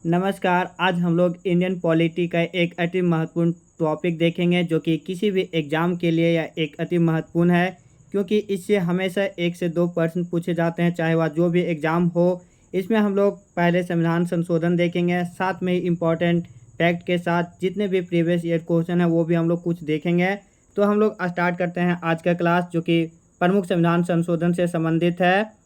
नमस्कार। आज हम लोग इंडियन पॉलिटी का एक अति महत्वपूर्ण टॉपिक देखेंगे जो कि किसी भी एग्ज़ाम के लिए या एक अति महत्वपूर्ण है, क्योंकि इससे हमेशा 1 से 2 प्रश्न पूछे जाते हैं, चाहे वह जो भी एग्ज़ाम हो। इसमें हम लोग पहले संविधान संशोधन देखेंगे, साथ में ही इम्पोर्टेंट फैक्ट के साथ जितने भी प्रीवियस ईयर क्वेश्चन हैं वो भी हम लोग कुछ देखेंगे। तो हम लोग स्टार्ट करते हैं आज का क्लास, जो कि प्रमुख संविधान संशोधन से संबंधित है।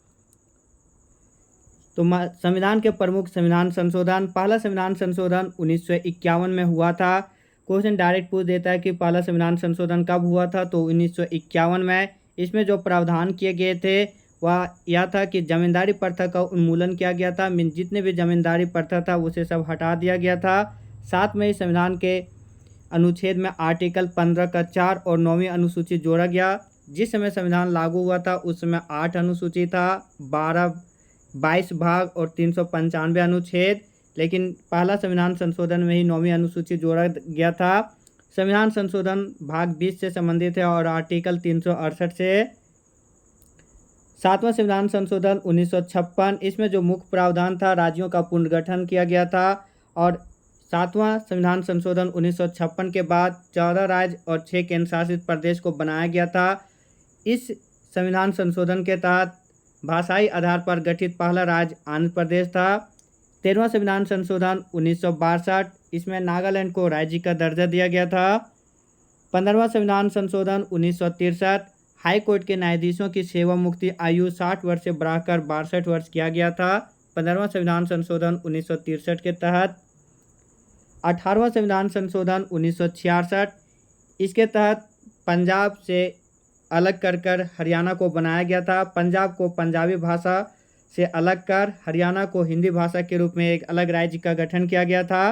तो संविधान के प्रमुख संविधान संशोधन, पहला संविधान संशोधन 1951 में हुआ था। क्वेश्चन डायरेक्ट पूछ देता है कि पहला संविधान संशोधन कब हुआ था, तो 1951 में। इसमें जो प्रावधान किए गए थे वह यह था कि जमींदारी प्रथा का उन्मूलन किया गया था। मीन जितने भी जमींदारी प्रथा था उसे सब हटा दिया गया था। साथ में ही संविधान के अनुच्छेद में आर्टिकल 15 का 4 और 9वीं अनुसूची जोड़ा गया। जिस समय संविधान लागू हुआ था उस समय 8 अनुसूची था, 22 भाग और 395 अनुच्छेद, लेकिन पहला संविधान संशोधन में ही 9वीं अनुसूची जोड़ा गया था। संविधान संशोधन भाग 20 से संबंधित है और आर्टिकल 368 से। सातवां संविधान संशोधन 1956, इसमें जो मुख्य प्रावधान था राज्यों का पुनर्गठन किया गया था। और सातवां संविधान संशोधन 1956 के बाद 14 राज्य और 6 केंद्र शासित प्रदेश को बनाया गया था। इस संविधान संशोधन के तहत भाषाई आधार पर गठित पहला राज्य आंध्र प्रदेश था। 13वां संविधान संशोधन 1962, इसमें नागालैंड को राज्य का दर्जा दिया गया था। 15वां संविधान संशोधन 1963, हाई कोर्ट के न्यायाधीशों की सेवा मुक्ति आयु 60 वर्ष से बढ़ाकर 62 वर्ष किया गया था। 15वां संविधान संशोधन 1963 के तहत। 18वां संविधान संशोधन 1966, इसके तहत पंजाब से अलग कर हरियाणा को बनाया गया था। पंजाब को पंजाबी भाषा से अलग कर हरियाणा को हिंदी भाषा के रूप में एक अलग राज्य का गठन किया गया था।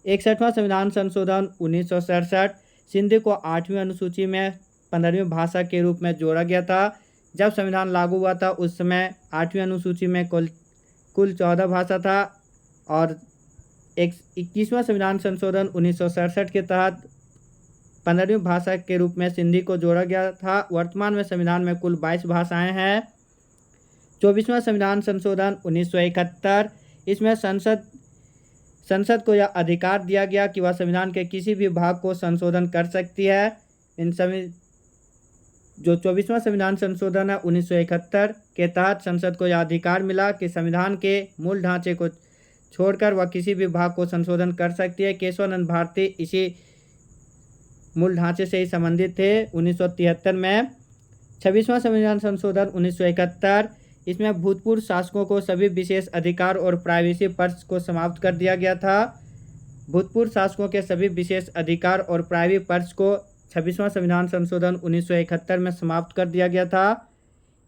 61वां संविधान संशोधन 1967, सिंधी को 8वीं अनुसूची में 15वीं भाषा के रूप में जोड़ा गया था। जब संविधान लागू हुआ था उस समय 8वीं अनुसूची में कुल 14 भाषा था। और 21वां संविधान संशोधन 1967 के तहत 15वीं भाषा के रूप में सिंधी को जोड़ा गया था। वर्तमान में संविधान में कुल 22 भाषाएं हैं। 24वां संविधान संशोधन 1971, इसमें संसद को यह अधिकार दिया गया कि वह संविधान के किसी भी भाग को संशोधन कर सकती है। जो 24वां संविधान संशोधन है 1971 के तहत संसद को यह अधिकार मिला कि संविधान के मूल ढांचे को छोड़कर वह किसी भी भाग को संशोधन कर सकती है। केशवानंद भारती इसी मूल ढांचे से ही संबंधित थे 1973 में। 26वां संविधान संशोधन 1971, इसमें भूतपूर्व शासकों को सभी विशेष अधिकार और प्राइवेसी पर्स को समाप्त कर दिया गया था। भूतपूर्व शासकों के सभी विशेष अधिकार और प्राइवेसी पर्स को 26वां संविधान संशोधन 1971 में समाप्त कर दिया गया था।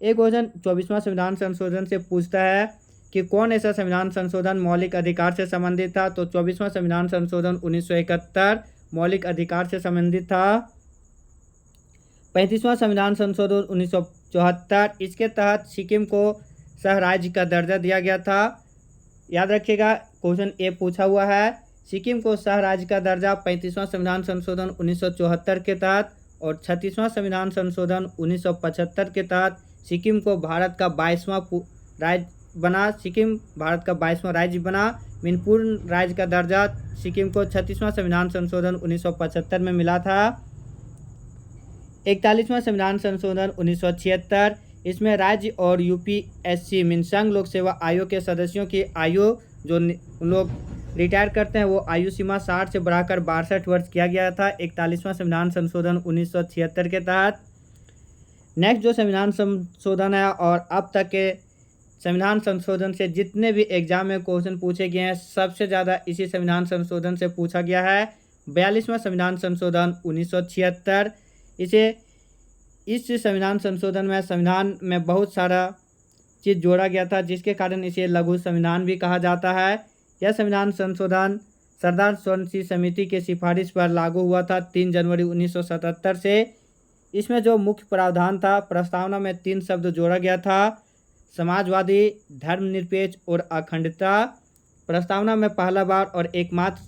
एक क्वेश्चन 24वां संविधान संशोधन से पूछता है कि कौन ऐसा संविधान संशोधन मौलिक अधिकार से संबंधित था, तो 24वां संविधान संशोधन 1971 मौलिक अधिकार से संबंधित था। 35वां संविधान संशोधन 1974, इसके तहत सिक्किम को सह राज्य का दर्जा दिया गया था। याद रखिएगा, क्वेश्चन ए पूछा हुआ है। सिक्किम को सह राज्य का दर्जा 35वां संविधान संशोधन 1974 के तहत और 36वां संविधान संशोधन 1975 के तहत सिक्किम को भारत का 22वां राज्य बना। सिक्किम भारत का 22वां राज्य बना। मीन पूर्ण राज्य का दर्जा सिक्किम को 36वां संविधान संशोधन 1975 में मिला था। 41वां संविधान संशोधन 1976, इसमें राज्य और यूपीएससी मीन संघ लोक सेवा आयोग के सदस्यों की आयु जो लोग रिटायर करते हैं वो आयु सीमा 60 से बढ़ाकर 62 वर्ष किया गया था 41वां संविधान संशोधन 1976 के तहत। नेक्स्ट जो संविधान संशोधन है और अब तक के संविधान संशोधन से जितने भी एग्जाम में क्वेश्चन पूछे गए हैं सबसे ज़्यादा इसी संविधान संशोधन से पूछा गया है। 42वां संविधान संशोधन 1976, इस संविधान संशोधन में संविधान में बहुत सारा चीज़ जोड़ा गया था जिसके कारण इसे लघु संविधान भी कहा जाता है। यह संविधान संशोधन सरदार सोलंकी समिति के सिफारिश पर लागू हुआ था 3 जनवरी 1977 से। इसमें जो मुख्य प्रावधान था, प्रस्तावना में 3 शब्द जोड़ा गया था, समाजवादी, धर्मनिरपेक्ष और अखंडता। प्रस्तावना में पहला बार और एकमात्र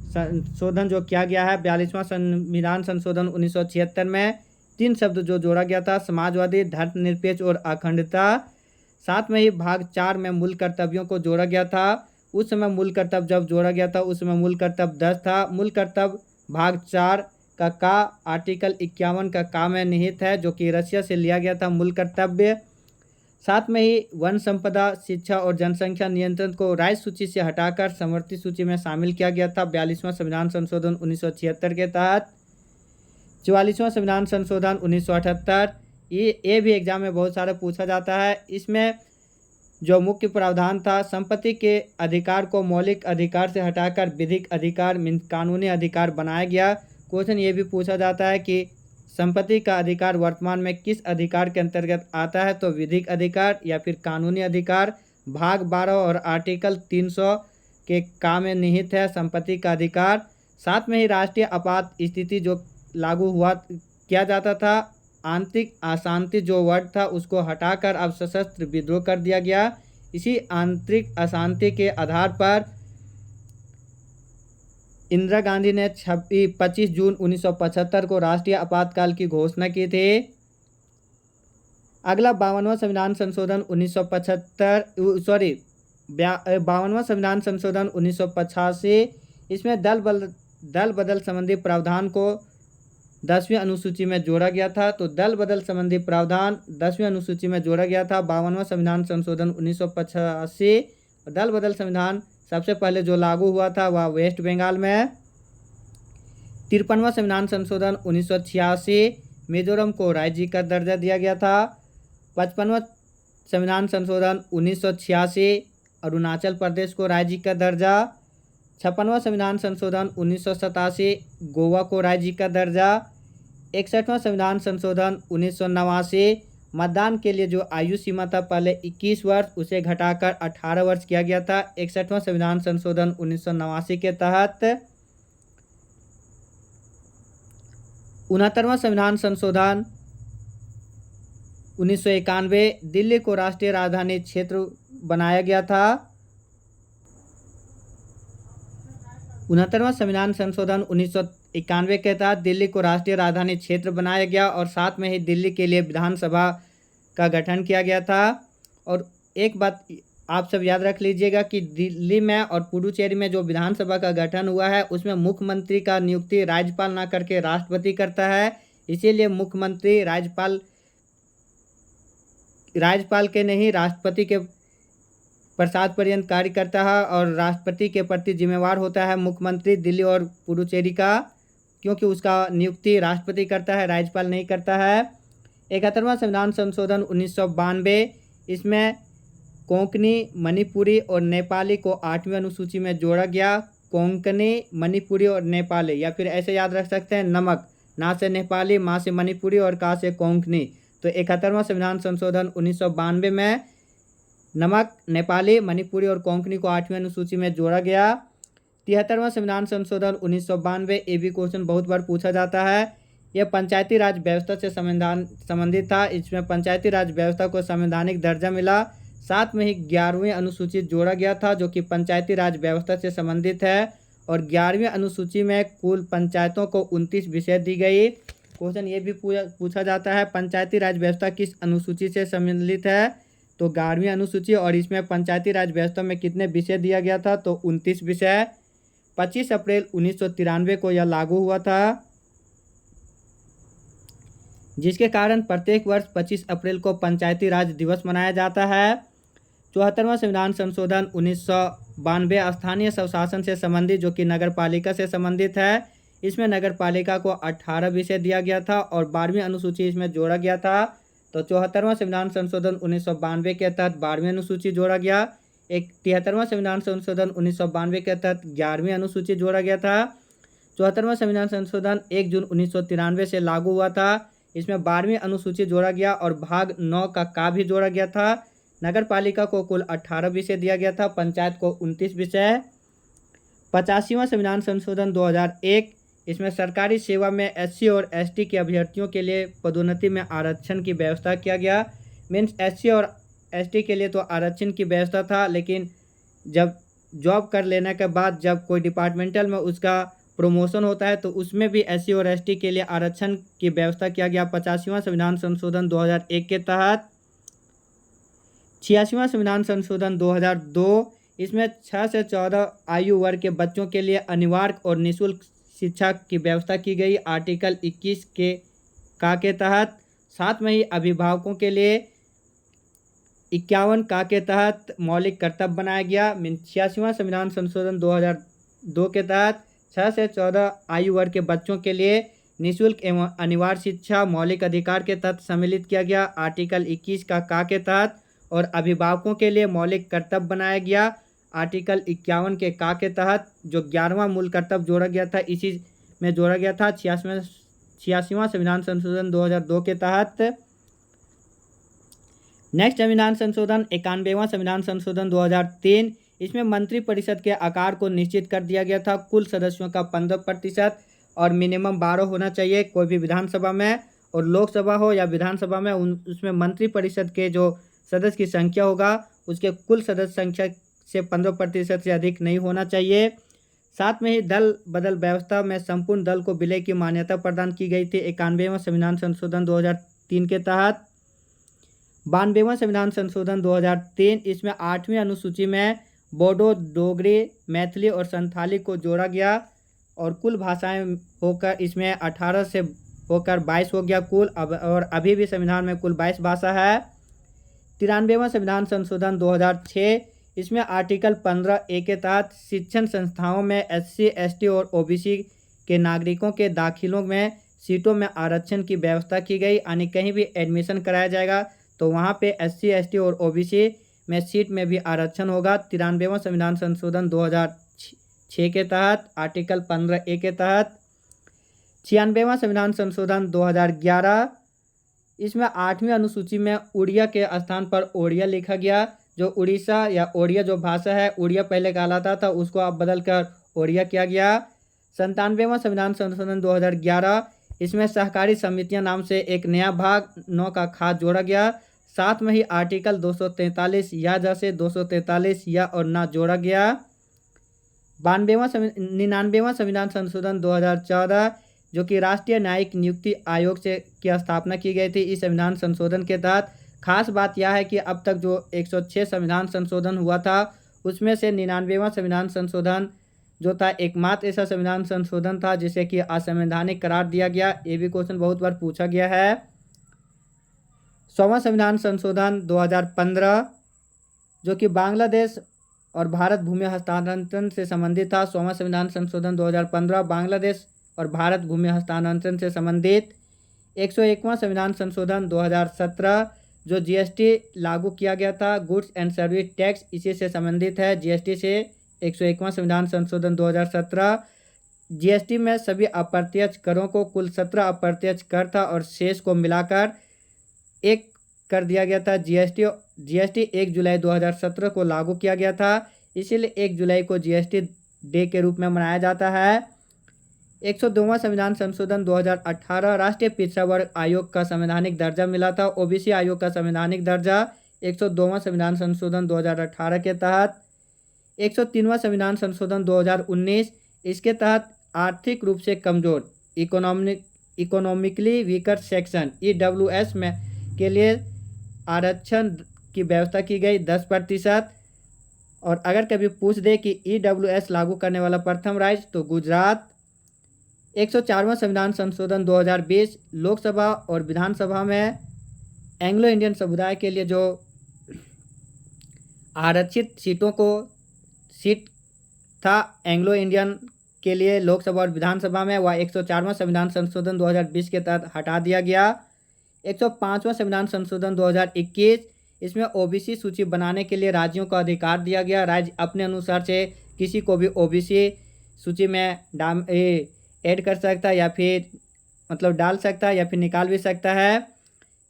संशोधन जो किया गया है 42वां संविधान संशोधन 1976 में 3 शब्द जो जोड़ा गया था, समाजवादी, धर्मनिरपेक्ष और अखंडता। साथ में ही भाग 4 में मूल कर्तव्यों को जोड़ा गया था। उस समय मूल कर्तव्य जब जोड़ा गया था उस समय मूल कर्तव्य 10 था। मूल कर्तव्य भाग 4 का आर्टिकल 51 का में निहित है, जो कि रशिया से लिया गया था मूल कर्तव्य। साथ में ही वन संपदा, शिक्षा और जनसंख्या नियंत्रण को राज्य सूची से हटाकर समवर्ती सूची में शामिल किया गया था 42वां संविधान संशोधन 1976 के तहत। 44वां संविधान संशोधन 1978, ये भी एग्जाम में बहुत सारा पूछा जाता है। इसमें जो मुख्य प्रावधान था, संपत्ति के अधिकार को मौलिक अधिकार से हटाकर विधिक अधिकार मीन कानूनी अधिकार बनाया गया। क्वेश्चन ये भी पूछा जाता है कि संपत्ति का अधिकार वर्तमान में किस अधिकार के अंतर्गत आता है, तो विधिक अधिकार या फिर कानूनी अधिकार। भाग 12 और आर्टिकल 300 के में निहित है संपत्ति का अधिकार। साथ में ही राष्ट्रीय आपात स्थिति जो लागू हुआ किया जाता था, आंतरिक अशांति जो वर्ड था उसको हटाकर अब सशस्त्र विद्रोह कर दिया गया। इसी आंतरिक अशांति के आधार पर इंदिरा गांधी ने 25 जून 1975 को राष्ट्रीय आपातकाल की घोषणा की थी। अगला 52वां संविधान संशोधन 52वां संविधान संशोधन 1985। इसमें दल बदल संबंधी प्रावधान को 10वीं अनुसूची में जोड़ा गया था। तो दल बदल संबंधी प्रावधान 10वीं अनुसूची में जोड़ा गया था 52वां संविधान संशोधन 1985। दल बदल संविधान सबसे पहले जो लागू हुआ था वह वेस्ट बंगाल में। 53वां संविधान संशोधन 1986, मिजोरम को राज्य का दर्जा दिया गया था। 55वां संविधान संशोधन 1986, अरुणाचल प्रदेश को राज्य का दर्जा। 56वां संविधान संशोधन 1987, गोवा को राज्य का दर्जा। 61वां संविधान संशोधन 1989, मतदान के लिए जो आयु सीमा था पहले 21 वर्ष उसे घटाकर 18 वर्ष किया गया था 61वां संविधान संशोधन 1989 के तहत। 69वां संविधान संशोधन 1991, दिल्ली को राष्ट्रीय राजधानी क्षेत्र बनाया गया था। 69वां संविधान संशोधन 1991 के तहत दिल्ली को राष्ट्रीय राजधानी क्षेत्र बनाया गया और साथ में ही दिल्ली के लिए विधानसभा का गठन किया गया था। और एक बात आप सब याद रख लीजिएगा कि दिल्ली में और पुडुचेरी में जो विधानसभा का गठन हुआ है उसमें मुख्यमंत्री का नियुक्ति राज्यपाल ना करके राष्ट्रपति करता है। इसीलिए मुख्यमंत्री राज्यपाल के नहीं राष्ट्रपति के प्रसाद पर्यंत कार्य करता है और राष्ट्रपति के प्रति जिम्मेवार होता है मुख्यमंत्री दिल्ली और पुडुचेरी का, क्योंकि उसका नियुक्ति राष्ट्रपति करता है, राज्यपाल नहीं करता है। 71वां संविधान संशोधन 1992, इसमें कोंकणी, मणिपुरी और नेपाली को 8वीं अनुसूची में जोड़ा गया। कोंकणी, मणिपुरी और नेपाली, या फिर ऐसे याद रख सकते हैं नमक, ना से नेपाली, माँ से मणिपुरी और का से कोंकणी। तो 71वां संविधान संशोधन 1992 में नमक, नेपाली, मणिपुरी और कोंकणी को 8वीं अनुसूची में जोड़ा गया। 73वां संविधान संशोधन 1992, ये भी क्वेश्चन बहुत बार पूछा जाता है। यह पंचायती राज व्यवस्था से संबंधित था। इसमें पंचायती राज व्यवस्था को संवैधानिक दर्जा मिला। साथ में ही 11वीं अनुसूची जोड़ा गया था जो कि पंचायती राज व्यवस्था से संबंधित है और 11वीं अनुसूची में कुल पंचायतों को 29 विषय दी गई। क्वेश्चन ये भी पूछा जाता है पंचायती राज व्यवस्था किस अनुसूची से सम्मिलित है, तो 11वीं अनुसूची। और इसमें पंचायती राज व्यवस्था में कितने विषय दिया गया था, तो 29 विषय। 25 अप्रैल 1993 को यह लागू हुआ था, जिसके कारण प्रत्येक वर्ष 25 अप्रैल को पंचायती राज दिवस मनाया जाता है। 74वां संविधान संशोधन 1992, स्थानीय स्वशासन से संबंधित जो कि नगर पालिका से संबंधित है। इसमें नगर पालिका को 18 विषय दिया गया था और 12वीं अनुसूची इसमें जोड़ा गया था। तो 74वां संविधान संशोधन 1992 के तहत 12वीं अनुसूची जोड़ा गया। 73वां संविधान संशोधन 1992 के तहत 11वीं अनुसूची जोड़ा गया था। 74वां संविधान संशोधन 1 जून 1993 से लागू हुआ था। इसमें 12वीं अनुसूची जोड़ा गया और भाग 9 का भी जोड़ा गया था। नगर पालिका को कुल 18 विषय दिया गया था, पंचायत को 29 विषय। 85वां संविधान संशोधन 2001, इसमें सरकारी सेवा में SC और ST के अभ्यर्थियों के लिए पदोन्नति में आरक्षण की व्यवस्था किया गया। मीन्स SC और ST के लिए तो आरक्षण की व्यवस्था था, लेकिन जब जॉब कर लेने के बाद जब कोई डिपार्टमेंटल में उसका प्रमोशन होता है तो उसमें भी SC और ST के लिए आरक्षण की व्यवस्था किया गया 85वां संविधान संशोधन 2001 के तहत। 86वां संविधान संशोधन 2002, इसमें 6 से 14 आयु वर्ग के बच्चों के लिए अनिवार्य और निःशुल्क शिक्षा की व्यवस्था की गई आर्टिकल 21 के तहत। साथ में ही अभिभावकों के लिए 51 के तहत मौलिक कर्तव्य बनाया गया। 86वां संविधान संशोधन 2002 के तहत 6 से 14 आयु वर्ग के बच्चों के लिए निःशुल्क एवं अनिवार्य शिक्षा मौलिक अधिकार के तहत सम्मिलित किया गया आर्टिकल 21 का के तहत। और अभिभावकों के लिए मौलिक कर्तव्य बनाया गया आर्टिकल 51 के तहत। जो 11वां मूल कर्तव्य जोड़ा गया था इसी में जोड़ा गया था 86वां संविधान संशोधन 2002 के तहत। नेक्स्ट संविधान संशोधन 91वां संविधान संशोधन 2003। इसमें मंत्रिपरिषद के आकार को निश्चित कर दिया गया था। कुल सदस्यों का 15% और मिनिमम 12 होना चाहिए कोई भी विधानसभा में। और लोकसभा हो या विधानसभा में उसमें मंत्रिपरिषद के जो सदस्य की संख्या होगा उसके कुल सदस्य संख्या से 15% से अधिक नहीं होना चाहिए। साथ में ही दल बदल व्यवस्था में संपूर्ण दल को विलय की मान्यता प्रदान की गई थी 91वां संविधान संशोधन 2003 के तहत। 92वां संविधान संशोधन 2003। इसमें 8वीं अनुसूची में बोडो, डोगरी, मैथिली और संथाली को जोड़ा गया और कुल भाषाएं होकर इसमें 18 से होकर 22 हो गया कुल। और अभी भी संविधान में कुल 22 भाषा है। 93वां संविधान संशोधन 2006। इसमें आर्टिकल 15A के तहत शिक्षण संस्थाओं में SC, ST और OBC के नागरिकों के दाखिलों में सीटों में आरक्षण की व्यवस्था की गई। यानी कहीं भी एडमिशन कराया जाएगा तो वहाँ पे SC, ST और OBC में सीट में भी आरक्षण होगा। 93वां संविधान संशोधन 2006 के तहत आर्टिकल 15A के तहत। 96वां संविधान संशोधन 2011। इसमें 8वीं अनुसूची में उड़िया के स्थान पर ओड़िया लिखा गया। जो उड़ीसा या ओड़िया जो भाषा है उड़िया पहले कहलाता था उसको अब बदल कर ओड़िया किया गया। 97वां संविधान संशोधन 2011। इसमें सहकारी समितियां नाम से एक नया भाग 9 का खास जोड़ा गया। साथ में ही आर्टिकल 243 या जैसे 243 या और ना जोड़ा गया। 99वां संविधान संशोधन 2014 जो कि राष्ट्रीय न्यायिक नियुक्ति आयोग से की स्थापना की गई थी इस संविधान संशोधन के तहत। खास बात यह है कि अब तक जो 106 संविधान संशोधन हुआ था उसमें से 99वां संविधान संशोधन जो था एकमात्र ऐसा संविधान संशोधन था जिसे कि असंवैधानिक करार दिया गया। ये भी क्वेश्चन बहुत बार पूछा गया है। 100वां संविधान संशोधन 2015 जो कि बांग्लादेश और भारत भूमि हस्तांतरण से संबंधित था। 100वां संविधान संशोधन 2015 बांग्लादेश और भारत भूमि हस्तांतरण से संबंधित। 101वां संविधान संशोधन 2017 जो GST लागू किया गया था गुड्स एंड सर्विस टैक्स इसी से संबंधित है GST से। 101वां संविधान संशोधन 2017। GST में सभी अप्रत्यक्ष करों को कुल 17 अप्रत्यक्ष कर था और शेष को मिलाकर एक कर दिया गया था। GST 1 जुलाई 2017 को लागू किया गया था इसीलिए 1 जुलाई को GST डे के रूप में मनाया जाता है। 102वां संविधान संशोधन 2018 राष्ट्रीय पिछड़ा वर्ग आयोग का संवैधानिक दर्जा मिला था OBC आयोग का संवैधानिक दर्जा 102वां संविधान संशोधन 2018 के तहत। 103वां संविधान संशोधन 2019 इसके तहत आर्थिक रूप से कमजोर इकोनॉमिकली वीकर सेक्शन EWS में के लिए आरक्षण की व्यवस्था की गई 10%। और अगर कभी पूछ दे कि EWS लागू करने वाला प्रथम राज्य तो गुजरात। 104वां संविधान संशोधन 2020 लोकसभा और विधानसभा में एंग्लो इंडियन समुदाय के लिए जो आरक्षित सीट था एंग्लो इंडियन के लिए लोकसभा और विधानसभा में वह 104वां संविधान संशोधन 2020 के तहत हटा दिया गया। 105वां संविधान संशोधन 2021 इसमें OBC सूची बनाने के लिए राज्यों को अधिकार दिया गया। राज्य अपने अनुसार से किसी को भी OBC सूची में ऐड कर सकता है या फिर मतलब डाल सकता है या फिर निकाल भी सकता है।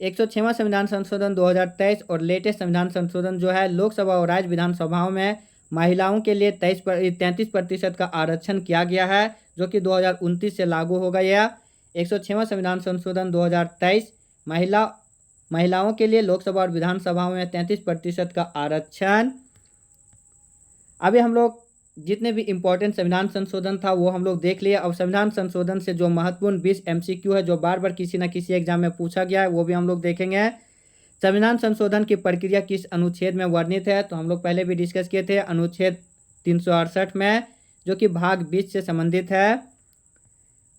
106वां संविधान संशोधन 2023 और लेटेस्ट संविधान संशोधन जो है लोकसभा और राज्य विधानसभाओं में महिलाओं के लिए 33% का आरक्षण किया गया है जो कि 2029 से लागू हो गया। 106वां संविधान संशोधन 2023 महिलाओं के लिए लोकसभा और विधानसभाओं में 33% का आरक्षण। अभी हम लोग जितने भी इम्पोर्टेंट संविधान संशोधन था वो हम लोग देख लिए। अब संविधान संशोधन से जो महत्वपूर्ण 20 MCQ है जो बार बार किसी न किसी एग्जाम में पूछा गया है वो भी हम लोग देखेंगे। संविधान संशोधन की प्रक्रिया किस अनुच्छेद में वर्णित है? तो हम लोग पहले भी डिस्कस किए थे, अनुच्छेद 368 में, जो कि भाग 20 से संबंधित है।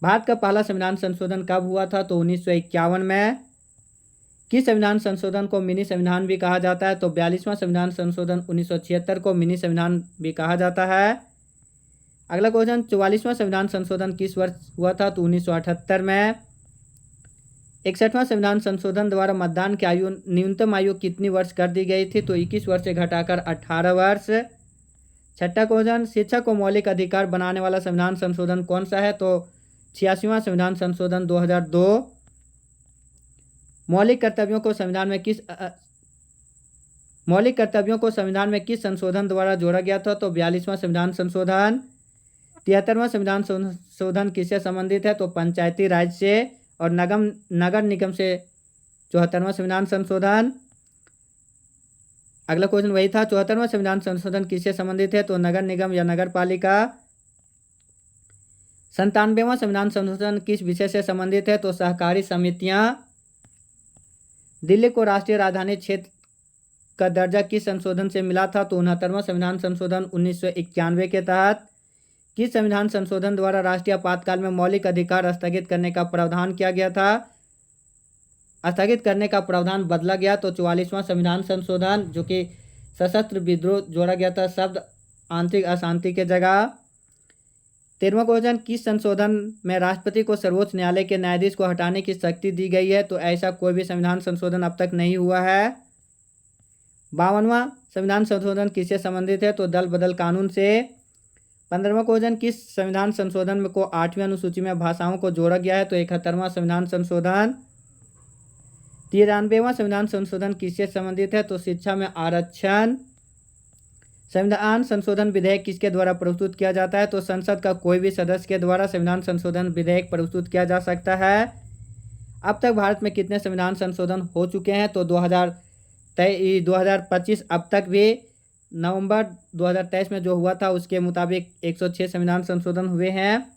भारत का पहला संविधान संशोधन कब हुआ था? तो 1951 में। किस संविधान संशोधन को मिनी संविधान भी कहा जाता है? तो 42वां संविधान संशोधन 1976 को मिनी संविधान भी कहा जाता है। अगला क्वेश्चन, 44वां संविधान संशोधन किस वर्ष हुआ था? तो 1978 में। 61वां संविधान संशोधन द्वारा मतदान की आयु, न्यूनतम आयु कितनी वर्ष कर दी गई थी? तो 21 वर्ष से घटाकर 18 वर्ष। छठा क्वेश्चन, शिक्षा को मौलिक अधिकार बनाने वाला संविधान संशोधन कौन सा है? तो 86वां संविधान संशोधन 2002। मौलिक कर्तव्यों को संविधान में किस संशोधन द्वारा जोड़ा गया था? तो 42वां संविधान संशोधन। 73वां संविधान संशोधन किससे संबंधित है? तो पंचायती राज से। और नगर निगम से 74वां संविधान संशोधन। अगला क्वेश्चन वही था, 74वां संविधान संशोधन किससे संबंधित है? तो नगर निगम या नगर पालिका। 97वां संविधान संशोधन किस विषय से संबंधित है? तो सहकारी समितियां। दिल्ली को राष्ट्रीय राजधानी क्षेत्र का दर्जा किस संशोधन से मिला था? तो 69वां संविधान संशोधन 1991 के तहत। किस संविधान संशोधन द्वारा राष्ट्रीय आपातकाल में मौलिक अधिकार स्थगित करने का प्रावधान किया गया था? स्थगित करने का प्रावधान बदला गया। तो 44वां संविधान संशोधन, जो कि सशस्त्र विद्रोह जोड़ा गया था शब्द आंतरिक अशांति के जगह। 13वां क्वेश्चन, किस संशोधन में राष्ट्रपति को सर्वोच्च न्यायालय के न्यायाधीश को हटाने की शक्ति दी गई है? तो ऐसा कोई भी संविधान संशोधन अब तक नहीं हुआ है। 52वां संविधान संशोधन किससे संबंधित है? तो दल बदल कानून से। 15वां क्वेश्चन, किस संविधान संशोधन को 8वीं अनुसूची में भाषाओं को जोड़ा गया है? तो 71वां संविधान संशोधन। 93वां संविधान संशोधन किससे संबंधित है? तो शिक्षा में आरक्षण। संविधान संशोधन विधेयक किसके द्वारा प्रस्तुत किया जाता है? तो संसद का कोई भी सदस्य के द्वारा संविधान संशोधन विधेयक प्रस्तुत किया जा सकता है। अब तक भारत में कितने संविधान संशोधन हो चुके हैं? तो 2025 अब तक भी। नवंबर 2023 में जो हुआ था उसके मुताबिक 106 संविधान संशोधन हुए हैं।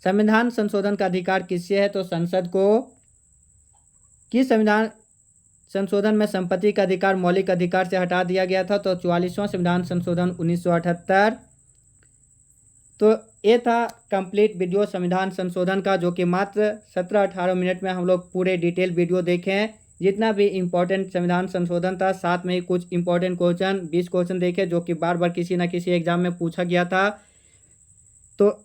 संविधान संशोधन का अधिकार किससे है? तो संसद को। किस संविधान संशोधन में संपत्ति का अधिकार मौलिक अधिकार से हटा दिया गया था? तो 44वां संविधान संशोधन 1978। तो ये था कंप्लीट वीडियो संविधान संशोधन का, जो कि मात्र 17-18 मिनट में हम लोग पूरे डिटेल वीडियो देखें। जितना भी इम्पोर्टेंट संविधान संशोधन था, साथ में ही कुछ इम्पोर्टेंट क्वेश्चन 20 क्वेश्चन देखे, जो कि बार बार किसी न किसी एग्जाम में पूछा गया था। तो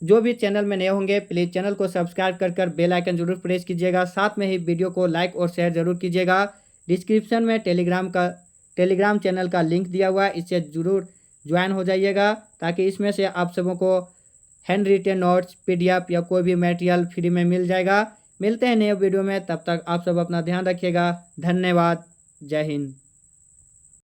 जो भी चैनल में नए होंगे प्लीज़ चैनल को सब्सक्राइब कर बेल आइकन जरूर प्रेस कीजिएगा। साथ में ही वीडियो को लाइक और शेयर जरूर कीजिएगा। डिस्क्रिप्शन में टेलीग्राम चैनल का लिंक दिया हुआ है, इससे जरूर ज्वाइन हो जाइएगा, ताकि इसमें से आप सबों को हैंड रिटेन नोट्स, PDF या कोई भी मटेरियल फ्री में मिल जाएगा। मिलते हैं नए वीडियो में, तब तक आप सब अपना ध्यान रखिएगा। धन्यवाद। जय हिंद।